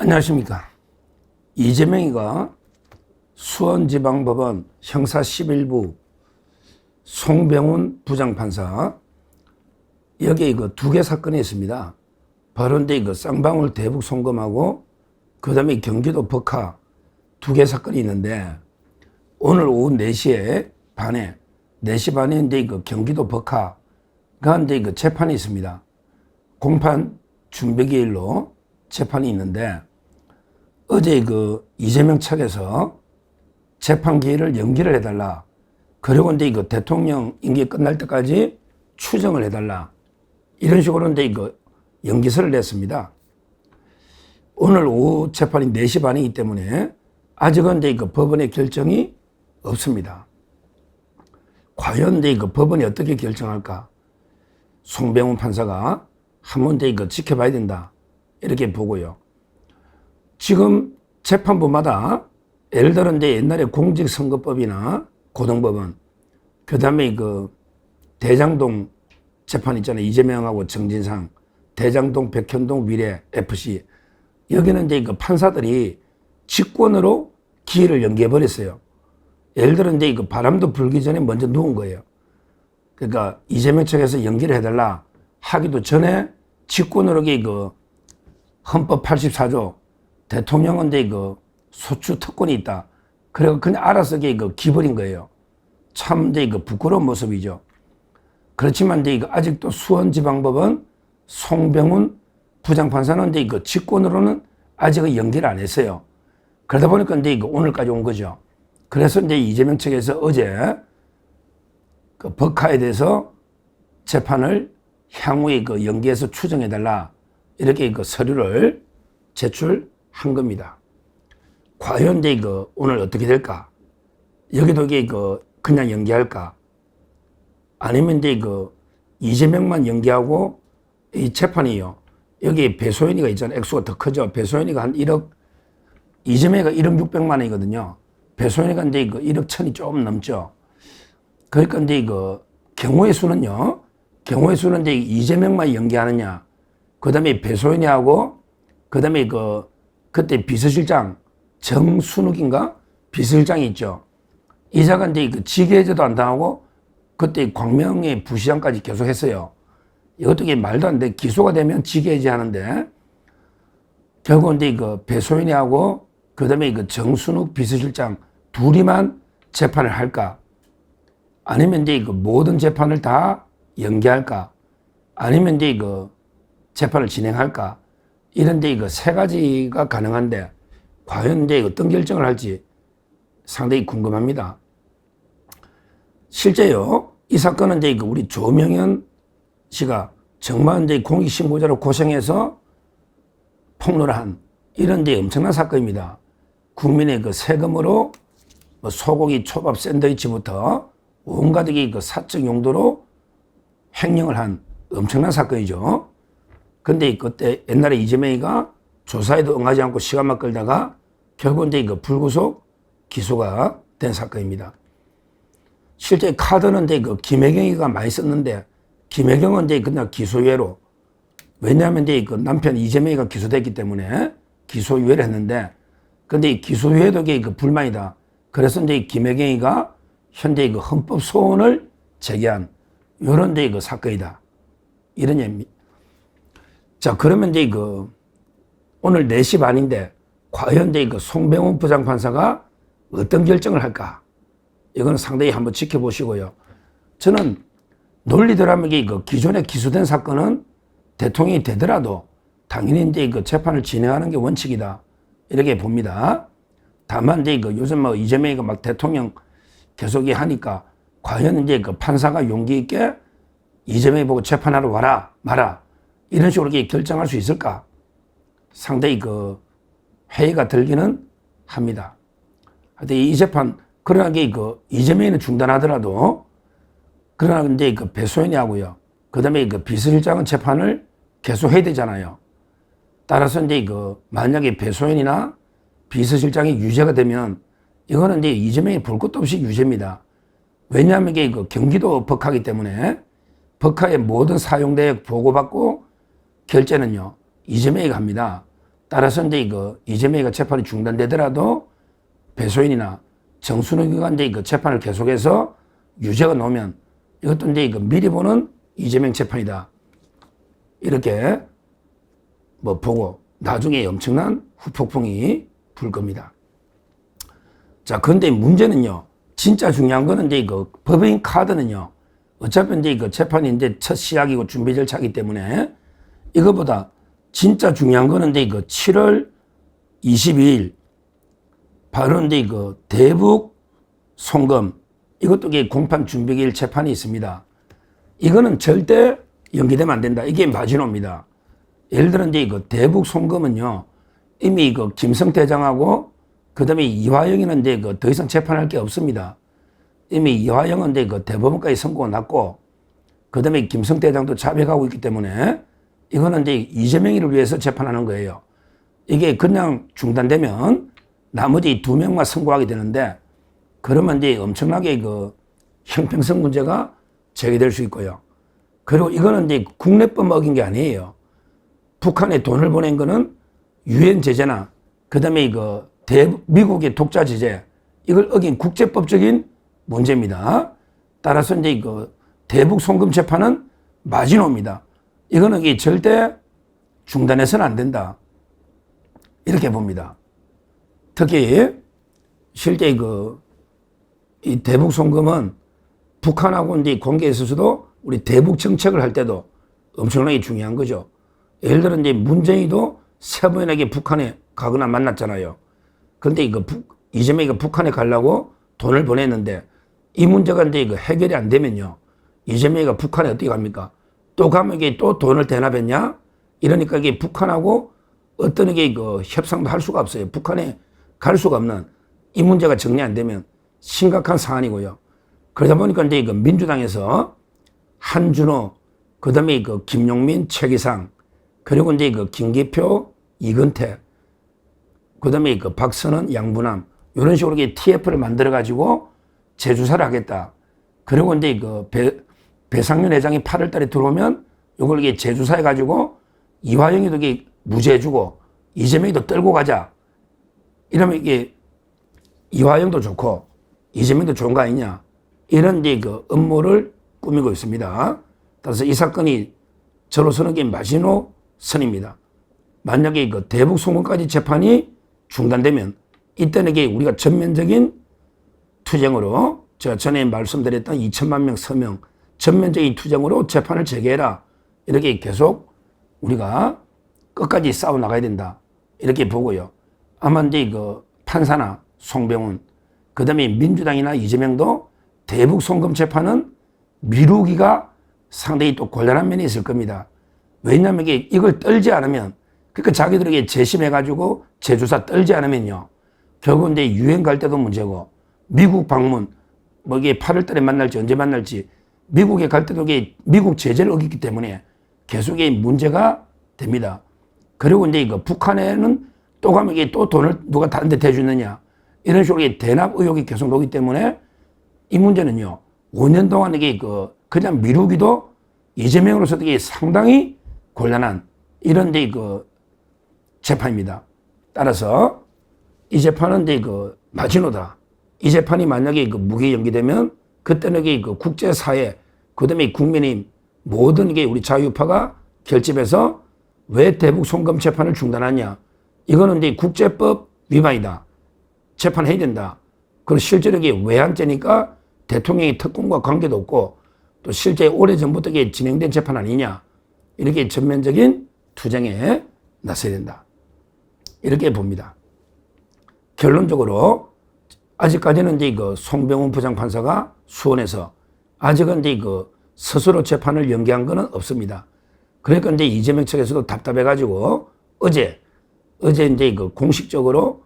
안녕하십니까. 이재명이가 수원지방법원 형사 11부 송병훈 부장판사 여기에 이거 두 개 사건이 있습니다. 바로 이거 쌍방울 대북 송금하고 그 다음에 경기도 법카 두 개 사건이 있는데 오늘 오후 4시 반에 이거 경기도 법카가 이거 재판이 있습니다. 공판 준비기일로 재판이 있는데 어제 그 이재명 측에서 재판 기일을 연기를 해달라. 그리고 이거 대통령 임기 끝날 때까지 추정을 해달라. 이런 식으로 이거 연기서를 냈습니다. 오늘 오후 재판이 4시 반이기 때문에 아직은 이거 법원의 결정이 없습니다. 과연 이거 법원이 어떻게 결정할까? 송병훈 판사가 한번 이거 지켜봐야 된다. 이렇게 보고요. 지금 재판부마다 예를 들어 옛날에 공직선거법이나 고등법원, 그 다음에 그 대장동 재판 있잖아요. 이재명하고 정진상, 대장동, 백현동, 미래, FC. 여기는 그 판사들이 직권으로 기일을 연기해버렸어요. 예를 들어 그 바람도 불기 전에 먼저 누운 거예요. 그러니까 이재명 측에서 연기를 해달라 하기도 전에 직권으로 그 헌법 84조 대통령은 그 소추 특권이 있다. 그래서 그냥 알아서 그 기버린 거예요. 참 그 부끄러운 모습이죠. 그렇지만 이거 아직도 수원지방법원 송병훈 부장판사는 그 직권으로는 아직 연기를 안 했어요. 그러다 보니까 이거 오늘까지 온 거죠. 그래서 이재명 측에서 어제 그 법카에 대해서 재판을 향후에 그 연기해서 추정해달라. 이렇게 그 서류를 제출한 겁니다. 과연 이거 오늘 어떻게 될까? 여기도 이게 그냥 연기할까? 아니면 그 이재명만 연기하고 이 재판이요. 여기 배소연이가 있잖아요. 액수가 더 크죠. 배소연이가 한 1억, 이재명이가 1억 600만 원이거든요. 배소연이가 이거 1억 1000이 조금 넘죠. 그러니까 이거 경우의 수는요. 경우의 수는 이재명만 연기하느냐. 그 다음에 배소연이하고 그 다음에 그때 비서실장 정순욱인가? 비서실장이 있죠. 이자가 그 직위해제도 안 당하고 그때 광명의 부시장까지 계속 했어요. 이것도 말도 안 돼. 기소가 되면 직위해제 하는데 결국 그 배소연이하고 그 다음에 정순욱 비서실장 둘이만 재판을 할까? 아니면 그 모든 재판을 다 연기할까? 아니면 그 재판을 진행할까? 이런데 이거 세 가지가 가능한데 과연 어떤 결정을 할지 상당히 궁금합니다. 실제요, 이 사건은 우리 조명현 씨가 정말 공익신고자로 고생해서 폭로를 한 이런 엄청난 사건입니다. 국민의 세금으로 소고기 초밥 샌드위치부터 온갖 사적 용도로 횡령을 한 엄청난 사건이죠. 근데 그때 옛날에 이재명이가 조사에도 응하지 않고 시간만 끌다가 결국 불구속 기소가 된 사건입니다. 실제 카드는 김혜경이가 많이 썼는데 김혜경은 그냥 기소유예로 왜냐하면 남편 이재명이가 기소됐기 때문에 기소유예를 했는데 근데 이 기소유예도 불만이다. 그래서 김혜경이가 현재 헌법 소원을 제기한 이런 사건이다. 이런 얘기입니다. 자, 그러면 오늘 4시 반인데 과연 송병훈 부장판사가 어떤 결정을 할까? 이건 상당히 한번 지켜보시고요. 저는 논리대로 하면 기존에 기소된 사건은 대통령이 되더라도 당연히 재판을 진행하는 게 원칙이다. 이렇게 봅니다. 다만 요즘 이재명이가 막 대통령 계속 하니까 과연 판사가 용기 있게 이재명이 보고 재판하러 와라 마라 이런 식으로 결정할 수 있을까? 상당히 회의가 들기는 합니다. 하여튼 이 재판, 그러나 이재명이는 중단하더라도, 그러나 배소연이 하고요. 그 다음에 비서실장은 재판을 계속 해야 되잖아요. 따라서 만약에 배소연이나 비서실장이 유죄가 되면 이거는 이재명이 볼 것도 없이 유죄입니다. 왜냐하면 경기도 법카이기 때문에 법카의 모든 사용대역 보고받고 결재는요, 이재명이 합니다. 따라서 이제 이거 이재명이가 재판이 중단되더라도 배소인이나 정순욱이가 이제 이거 재판을 계속해서 유죄가 나오면 이것도 이제 이거 미리 보는 이재명 재판이다. 이렇게 뭐 보고 나중에 엄청난 후폭풍이 불 겁니다. 자, 그런데 문제는요. 진짜 중요한 거는 이제 이거 법인 카드는요. 어차피 이제 이거 재판이 이제 첫 시작이고 준비 절차이기 때문에 이거보다 진짜 중요한 거는 이제 이거 7월 22일 바로 이제 이거 대북 송금 이것도 이게 공판 준비기일 재판이 있습니다. 이거는 절대 연기되면 안 된다. 이게 마지노입니다. 예를 들어 이제 이거 대북 송금은요. 이미 이거 김성태장하고 그다음에 이화영이는 이제 그 더 이상 재판할 게 없습니다. 이미 이화영은 이제 그 대법원까지 선고가 났고 그다음에 김성태장도 자백하고 있기 때문에 이거는 이제 이재명이를 위해서 재판하는 거예요. 이게 그냥 중단되면 나머지 2명만 선고하게 되는데 그러면 이제 엄청나게 그 형평성 문제가 제기될 수 있고요. 그리고 이거는 이제 국내법 어긴 게 아니에요. 북한에 돈을 보낸 거는 유엔 제재나 그다음에 이거 미국의 독자 제재 이걸 어긴 국제법적인 문제입니다. 따라서 이제 이거 대북 송금 재판은 마지노입니다. 이거는 이게 절대 중단해서는 안 된다. 이렇게 봅니다. 특히 실제 이 대북 송금은 북한하고 이제 관계에 있어서도 우리 대북 정책을 할 때도 엄청나게 중요한 거죠. 예를 들어 이제 문재인도 3번에게 북한에 가거나 만났잖아요. 그런데 이재명이가 북한에 가려고 돈을 보냈는데 이 문제가 이제 해결이 안 되면요. 이재명이가 북한에 어떻게 갑니까? 또 가면 이게 또 돈을 대납했냐? 이러니까 이게 북한하고 어떤 게 협상도 할 수가 없어요. 북한에 갈 수가 없는 이 문제가 정리 안 되면 심각한 사안이고요. 그러다 보니까 이제 민주당에서 한준호, 그 다음에 김용민, 최기상, 그리고 이제 김기표, 이근태, 그 다음에 박선원, 양부남, 이런 식으로 TF를 만들어가지고 재조사를 하겠다. 그리고 이제 배상윤 회장이 8월 달에 들어오면 이걸 재조사해가지고 이화영이도 무죄해주고 이재명이도 떨고 가자. 이러면 이게 이화영도 좋고 이재명도 좋은 거 아니냐. 이런 이제 음모를 꾸미고 있습니다. 따라서 이 사건이 저로서는 마지노 선입니다. 만약에 대북 송금까지 재판이 중단되면 이때는 우리가 전면적인 투쟁으로 제가 전에 말씀드렸던 2천만 명 서명 전면적인 투쟁으로 재판을 재개해라. 이렇게 계속 우리가 끝까지 싸워 나가야 된다. 이렇게 보고요. 아마 이제 판사나 송병훈, 그 다음에 민주당이나 이재명도 대북 송금 재판은 미루기가 상당히 또 곤란한 면이 있을 겁니다. 왜냐하면 이걸 떨지 않으면, 그러니까 자기들에게 재심해가지고 재조사 떨지 않으면요. 결국 이제 유엔 갈 때도 문제고, 미국 방문, 뭐 이게 8월 달에 만날지 언제 만날지, 미국에 갈 때도 미국 제재를 어겼기 때문에 계속 문제가 됩니다. 그리고 이제 북한에는 또 가면 또 돈을 누가 다른 데 대주느냐. 이런 식으로 대납 의혹이 계속 나오기 때문에 이 문제는요, 5년 동안 그냥 미루기도 이재명으로서도 상당히 곤란한 이런 재판입니다. 따라서 이 재판은 마지노다. 이 재판이 만약에 무기 연기되면 그때는 국제사회, 그 다음에 국민의 모든 우리 자유파가 결집해서 왜 대북 송금 재판을 중단하냐. 이거는 이제 국제법 위반이다. 재판해야 된다. 그리고 실제로 외환죄니까 대통령의 특권과 관계도 없고 또 실제 오래전부터 진행된 재판 아니냐. 이렇게 전면적인 투쟁에 나서야 된다. 이렇게 봅니다. 결론적으로 아직까지는 이제 송병훈 부장판사가 수원에서 아직은 이제 스스로 재판을 연기한 것은 없습니다. 그러니까 이제 이재명 측에서도 답답해가지고 어제 이제 공식적으로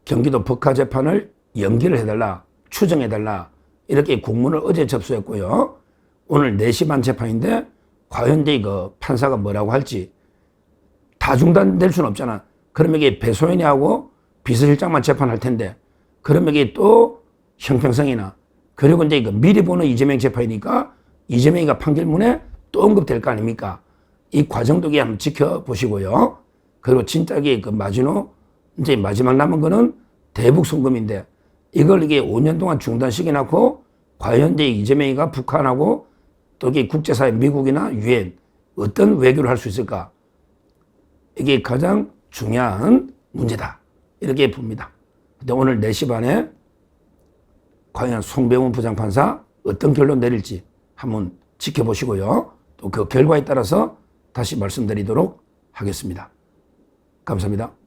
경기도 법화 재판을 연기를 해달라, 추정해달라, 이렇게 공문을 어제 접수했고요. 오늘 4시 반 재판인데, 과연 이제 판사가 뭐라고 할지, 다 중단될 수는 없잖아. 그러면 배소연이하고 비서실장만 재판할 텐데, 그러면 또 형평성이나, 그리고 이제 미리 보는 이재명 재판이니까, 이재명이가 판결문에 또 언급될 거 아닙니까? 이 과정도 한번 지켜보시고요. 그리고 진짜게 그 마지노 이제 마지막 남은 거는 대북 송금인데 이걸 이게 5년 동안 중단시켜놓고 과연 이제 이재명이가 북한하고 또 이게 국제사회 미국이나 유엔 어떤 외교를 할 수 있을까? 이게 가장 중요한 문제다. 이렇게 봅니다. 근데 오늘 4시 반에 과연 송병훈 부장판사 어떤 결론 내릴지 한번 지켜보시고요. 또 그 결과에 따라서 다시 말씀드리도록 하겠습니다. 감사합니다.